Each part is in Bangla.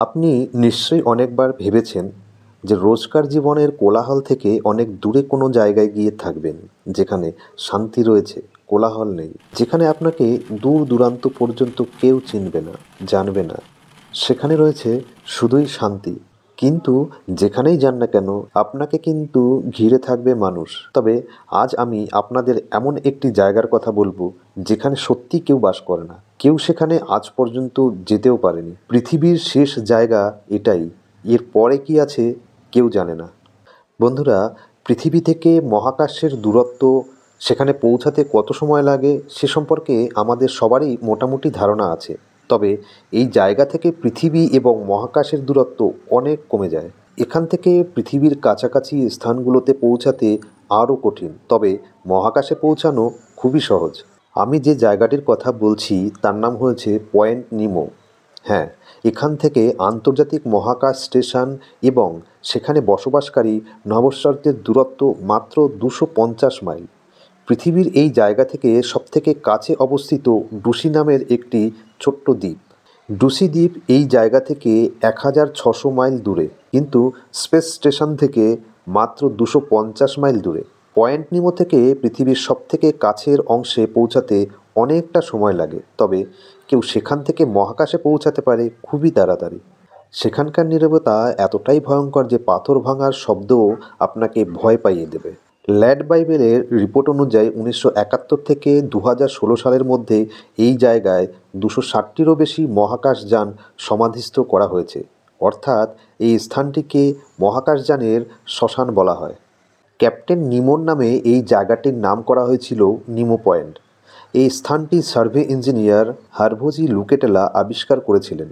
আপনি নিশ্চয়ই অনেকবার ভেবেছেন যে রোজকার জীবনের কোলাহল থেকে অনেক দূরে কোনো জায়গায় গিয়ে থাকবেন, যেখানে শান্তি রয়েছে, কোলাহল নেই, যেখানে আপনাকে দূর দূরান্ত পর্যন্ত কেউ চিনবে না, জানবে না। সেখানে রয়েছে শুধুই শান্তি। কিন্তু যেখানেই যান না কেন আপনাকে কিন্তু ঘিরে থাকবে মানুষ। তবে আজ আমি আপনাদের এমন একটি জায়গার কথা বলবো যেখানে সত্যি কেউ বাস করে না, কেউ সেখানে আজ পর্যন্ত যেতেও পারেনি। পৃথিবীর শেষ জায়গা এটাই, এর পরে কি আছে কেউ জানে না। বন্ধুরা, পৃথিবী থেকে মহাকাশের দূরত্ব, সেখানে পৌঁছাতে কত সময় লাগে সে সম্পর্কে আমাদের সবারই মোটামুটি ধারণা আছে। তবে এই জায়গা থেকে পৃথিবী এবং মহাকাশের দূরত্ব অনেক কমে যায়। এখান থেকে পৃথিবীর কাছাকাছি স্থানগুলোতে পৌঁছাতে আরও কঠিন, তবে মহাকাশে পৌঁছানো খুবই সহজ। আমি যে জায়গাটির কথা বলছি তার নাম হয়েছে পয়েন্ট নিমো। হ্যাঁ, এখান থেকে আন্তর্জাতিক মহাকাশ স্টেশন এবং সেখানে বসবাসকারী নভোচারীদের দূরত্ব মাত্র 250 মাইল। পৃথিবীর এই জায়গা থেকে সবথেকে কাছে অবস্থিত ডুসি নামের একটি ছোট্ট দ্বীপ। ডুসি দ্বীপ এই জায়গা থেকে 1600 মাইল দূরে, কিন্তু স্পেস স্টেশন থেকে মাত্র 250 মাইল দূরে। পয়েন্ট নিমো থেকে পৃথিবীর সবথেকে কাছের অংশে পৌঁছাতে অনেকটা সময় লাগে, তবে কেউ সেখান থেকে মহাকাশে পৌঁছাতে পারে খুবই তাড়াতাড়ি। সেখানকার নীরবতা এতটাই ভয়ঙ্কর যে পাথর ভাঙার শব্দও আপনাকে ভয় পাইয়ে দেবে। ল্যাড বাইবেলের রিপোর্ট অনুযায়ী 1971 থেকে 2016 সালের মধ্যে এই জায়গায় 260টিরও বেশি মহাকাশযান সমাধিস্থ করা হয়েছে। অর্থাৎ এই স্থানটিকে মহাকাশযানের শ্মশান বলা হয়। ক্যাপ্টেন নিমোর নামে এই জায়গাটির নাম করা হয়েছিল নিমো পয়েন্ট। এই স্থানটি সার্ভে ইঞ্জিনিয়ার হারভোজি লুকেটেলা আবিষ্কার করেছিলেন।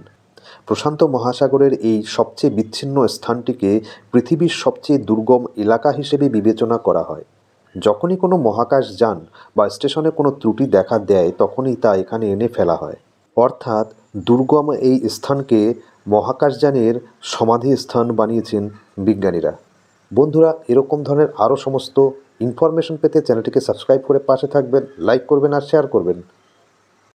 প্রশান্ত মহাসাগরের এই সবচেয়ে বিচ্ছিন্ন স্থানটিকে পৃথিবীর সবচেয়ে দুর্গম এলাকা হিসেবে বিবেচনা করা হয়। যখনই কোনো মহাকাশযান বা স্টেশনে কোনো ত্রুটি দেখা দেয় তখনই তা এখানে এনে ফেলা হয়। অর্থাৎ দুর্গম এই স্থানকে মহাকাশযানের সমাধি স্থান বানিয়েছেন বিজ্ঞানীরা। বন্ধুরা, এরকম ধরনের আরও সমস্ত ইনফরমেশন পেতে চ্যানেলটিকে সাবস্ক্রাইব করে পাশে থাকবেন, লাইক করবেন আর শেয়ার করবেন।